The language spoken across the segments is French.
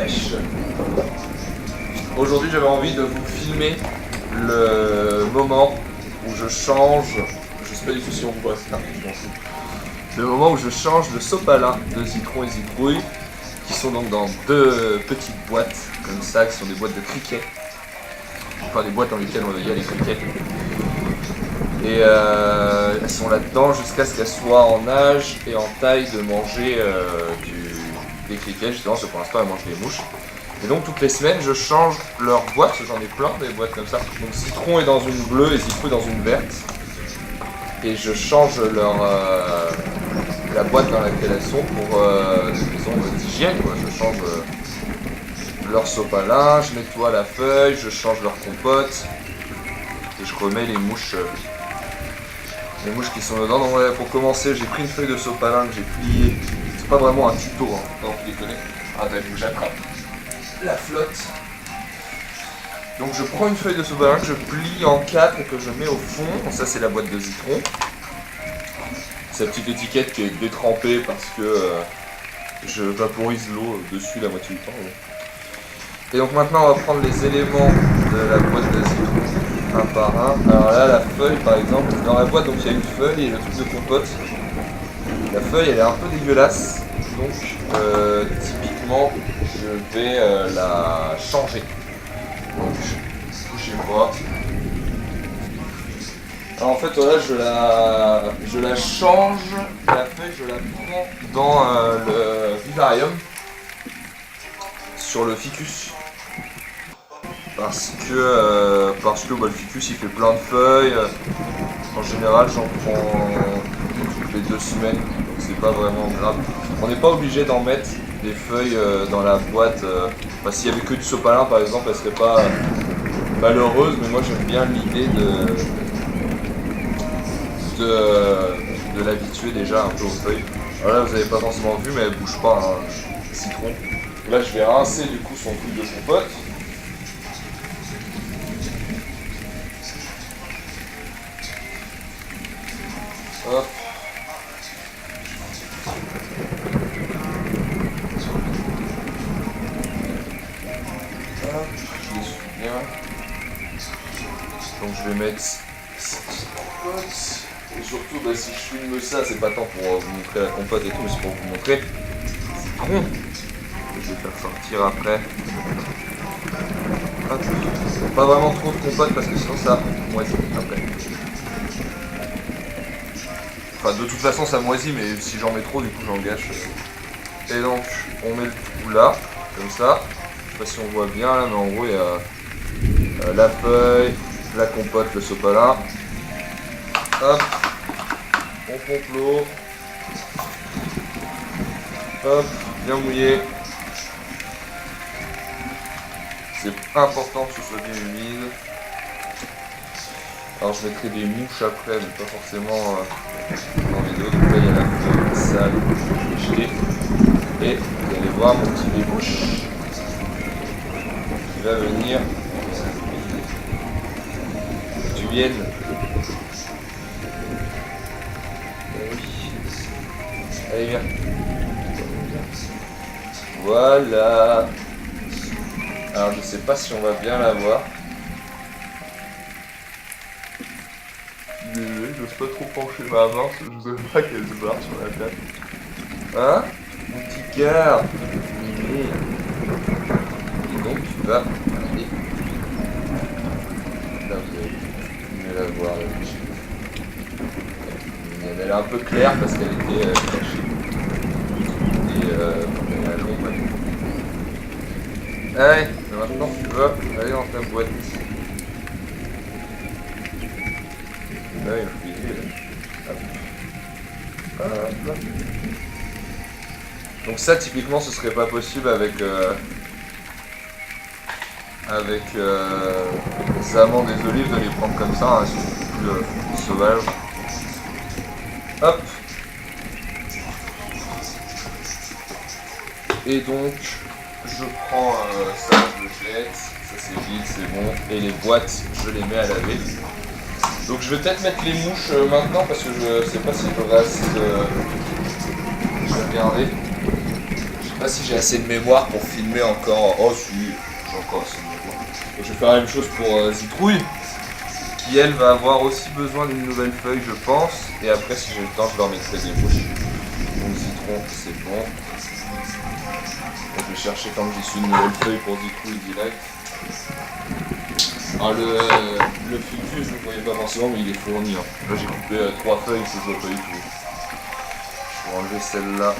wesh. Aujourd'hui j'avais envie de vous filmer le moment où je change, je sais pas du tout si on voit ça, je m'en fous. Le moment où je change de sopalin de citron et citrouille, qui sont donc dans deux petites boîtes comme ça, qui sont des boîtes de criquets. Enfin des boîtes dans lesquelles il y a les criquets. Et elles sont là-dedans jusqu'à ce qu'elles soient en âge et en taille de manger des criquets, justement, parce que pour l'instant elles mangent des mouches. Et donc toutes les semaines je change leur boîte, parce que j'en ai plein des boîtes comme ça. Donc citron est dans une bleue et citrouille dans une verte. Et je change la boîte dans laquelle elles sont pour des raisons d'hygiène, quoi. Je change leur sopalin, je nettoie la feuille, je change leur compote et je remets les mouches qui sont dedans. Donc ouais, pour commencer, j'ai pris une feuille de sopalin que j'ai pliée. C'est pas vraiment un tuto, hein, non, vous déconnez. Attends, il faut que j'attrape la flotte. Donc je prends une feuille de sopalin que je plie en 4 et que je mets au fond. Ça c'est la boîte de citron. Cette petite étiquette qui est détrempée parce que je vaporise l'eau dessus la moitié du temps. Ouais. Et donc maintenant on va prendre les éléments de la boîte de citron un par un. Alors là la feuille par exemple, dans la boîte donc il y a une feuille et le truc de compote. La feuille elle est un peu dégueulasse, donc typiquement je vais la changer. Donc bougez-moi. Alors en fait voilà je la change, la feuille je la prends dans le vivarium sur le ficus. Parce que le ficus il fait plein de feuilles. En général j'en prends toutes les 2 semaines, donc c'est pas vraiment grave. On n'est pas obligé d'en mettre des feuilles dans la boîte. S'il y avait que du sopalin par exemple, elle serait pas malheureuse, mais moi j'aime bien l'idée de l'habituer déjà un peu aux feuilles. Alors là vous avez pas forcément vu mais elle bouge pas, hein, citron. Là je vais rincer du coup son truc de compote. Hop. Je les suis bien. Donc je vais mettre cette compote. Et surtout si je filme ça, c'est pas tant pour vous montrer la compote et tout, mais c'est pour vous montrer le citron. Je vais faire sortir après. Hop. Pas vraiment trop de compote parce que sinon ça moisit après. Enfin de toute façon ça moisit, mais si j'en mets trop du coup j'en gâche. Et donc on met le tout là, comme ça. Je sais pas si on voit bien là, mais en gros il y a la feuille, la compote, le sopalin. Hop, on pompe l'eau. Hop, bien mouillé. C'est important que ce soit bien humide. Alors je mettrai des mouches après, mais pas forcément dans les vidéo. Donc là il y a la feuille sale que je vais jeter. Et vous allez voir mon petit bébouche qui va venir du miel. Allez viens. Voilà. Alors je sais pas si on va bien la voir. Désolé, j'ose pas trop pencher ma main parce que je veux pas qu'elle se barre sur la table. Hein? Mon petit cœur. Et donc tu vas aller. Là vous allez mieux la voir là-dessus. Elle est un peu claire parce qu'elle était cachée. Et elle est longue. Allez, maintenant tu vas aller dans ta boîte. Là, il faut viser. Hop. Donc ça, typiquement, ce serait pas possible avec les amandes des olives de les prendre comme ça, hein, c'est plus sauvage. Hop. Et donc, je prends ça, je le jette, ça c'est vide, c'est bon. Et les boîtes, je les mets à laver. Donc je vais peut-être mettre les mouches maintenant parce que je sais pas si je reste. Je vais regarder. pas si j'ai assez de mémoire pour filmer encore. Oh si, j'ai encore assez de mémoire. Et je vais faire la même chose pour Citrouille, qui elle va avoir aussi besoin d'une nouvelle feuille je pense. Et après si j'ai le temps je leur mettrai des mouches. Donc Citron c'est bon. Et je vais chercher quand j'y suis une nouvelle feuille pour Citrouille direct. Ah, le fufu, je ne le voyais pas forcément, mais il est fourni. Hein. Là, j'ai coupé 3 feuilles que je vois pas du tout. Je vais enlever celle-là.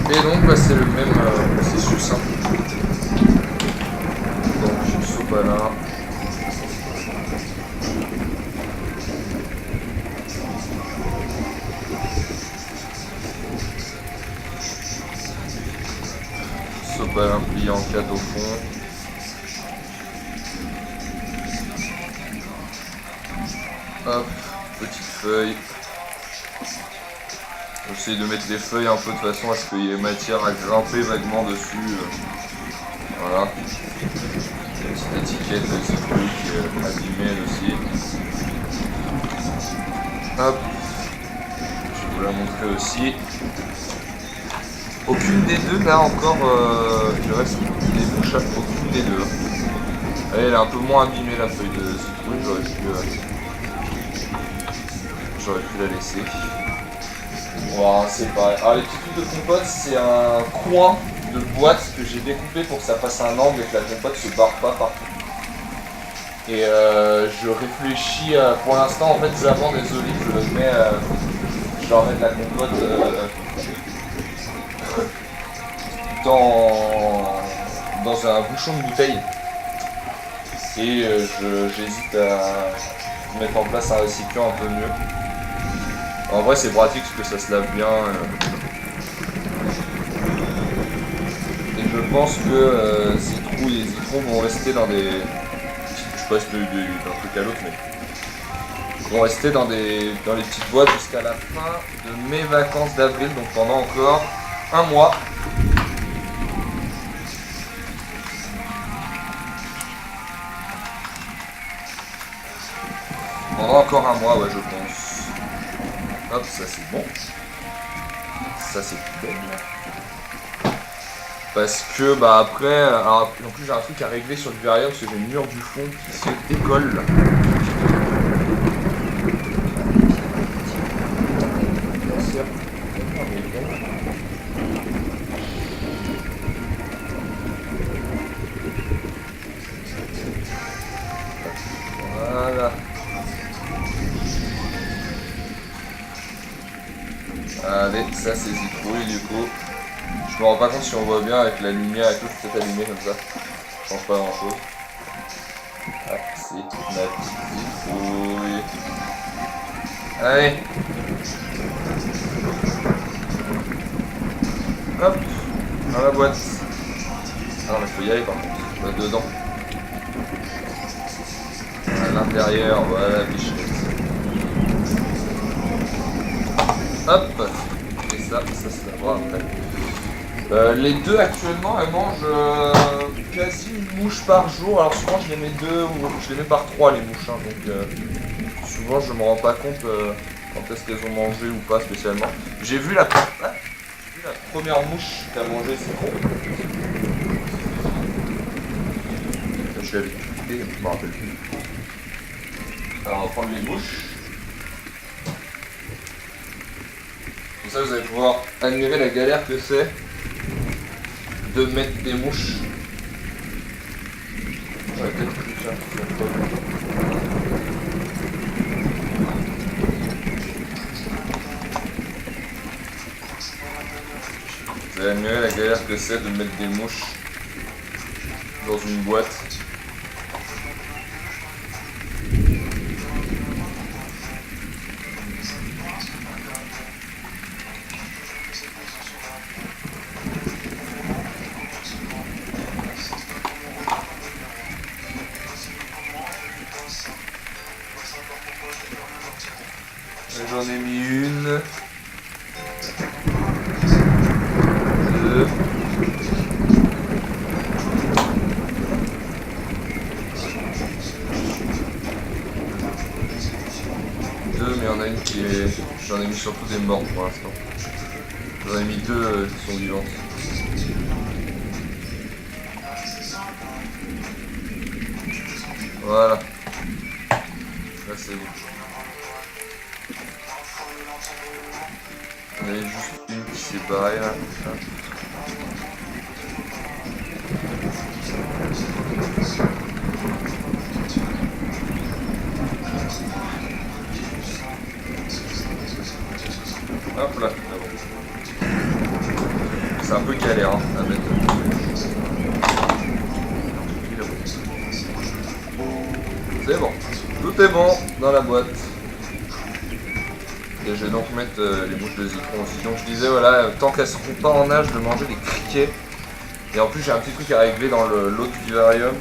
Et donc, bah, c'est le même processus. Hein. Donc, sopalin. Sopalin plié en 4 au fond. Hop, petite feuille. J'essaie de mettre les feuilles un peu de façon à ce qu'il y ait matière à grimper vaguement dessus. Voilà. Une petite étiquette de Citrouille qui est abîmée aussi. Hop. Je vais vous la montrer aussi. Aucune des deux là encore, il reste des mouches à aucune des deux. Elle est un peu moins abîmée la feuille de Citrouille, j'aurais pu la laisser. Voilà, c'est pareil. Alors les petits trucs de compote, c'est un coin de boîte que j'ai découpé pour que ça fasse un angle et que la compote se barre pas partout. Et je réfléchis, pour l'instant en fait j'avance des olives, je leur mets de la compote dans un bouchon de bouteille. Et j'hésite à mettre en place un récipient un peu mieux. En vrai c'est pratique parce que ça se lave bien. Et je pense que Citrouille et Citron vont rester dans des... Je passe d'un truc à l'autre mais... vont rester dans les petites boîtes jusqu'à la fin de mes vacances d'avril. Donc pendant encore un mois. Pendant encore un mois, ouais, je pense. Hop, ça c'est bon. Ça c'est belle. Parce que, bah après, alors, en plus j'ai un truc à régler sur le verrier parce que j'ai le mur du fond qui se décolle. Voilà. Allez, ça c'est Citrouille du coup. Je me rends pas compte si on voit bien avec la lumière et tout, c'est peut-être allumé comme ça. Ça change pas grand chose. Ah, c'est ma petite Citrouille. Allez. Hop, dans la boîte. Ah non mais faut y aller par contre, dedans. À l'intérieur, voilà, bichette. Hop, et ça se lavera après. Les deux actuellement, elles mangent quasi une mouche par jour. Alors souvent je les mets deux ou je les mets par trois les mouches. Hein, donc souvent je me rends pas compte quand est-ce qu'elles ont mangé ou pas spécialement. J'ai vu la première mouche qu'a mangé Citron. Je l'avais coupé, je me rappelle plus. Alors on va prendre les mouches. Comme ça vous allez pouvoir admirer la galère que c'est de mettre des mouches. J'aurais peut-être pu faire ça. Vous allez admirer la galère que c'est de mettre des mouches dans une boîte. J'en ai mis une, deux, mais il y en a une qui est... J'en ai mis surtout des morts pour l'instant. J'en ai mis deux qui sont vivantes. Voilà. Là c'est bon. Il y en avait juste une qui s'est barrée là. Hop là, c'est un peu galère hein, à mettre. C'est bon, tout est bon dans la boîte. Et je vais donc mettre les mouches de citron aussi. Donc je disais voilà, tant qu'elles seront pas en âge de manger des criquets. Et en plus j'ai un petit truc à régler dans l'autre vivarium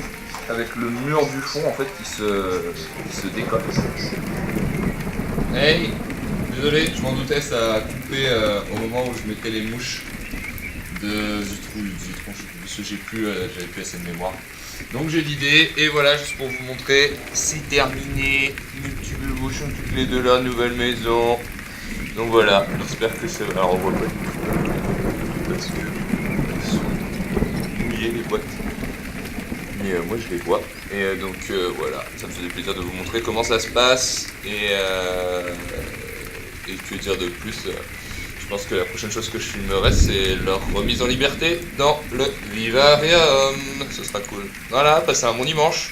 avec le mur du fond en fait qui se décolle. Hey, désolé, je m'en doutais, ça a coupé au moment où je mettais les mouches de Zutron, parce que j'avais plus assez de mémoire. Donc j'ai l'idée, et voilà, juste pour vous montrer, c'est terminé, multiples bouchons toutes les deux là, nouvelle maison. Donc voilà, j'espère que c'est... Alors on voit pas parce que elles sont mouillées les boîtes. Mais moi je les vois, et donc voilà, ça me faisait plaisir de vous montrer comment ça se passe, et que dire de plus. Je pense que la prochaine chose que je filmerai, c'est leur remise en liberté dans le vivarium. Ce sera cool. Voilà, passez un bon dimanche.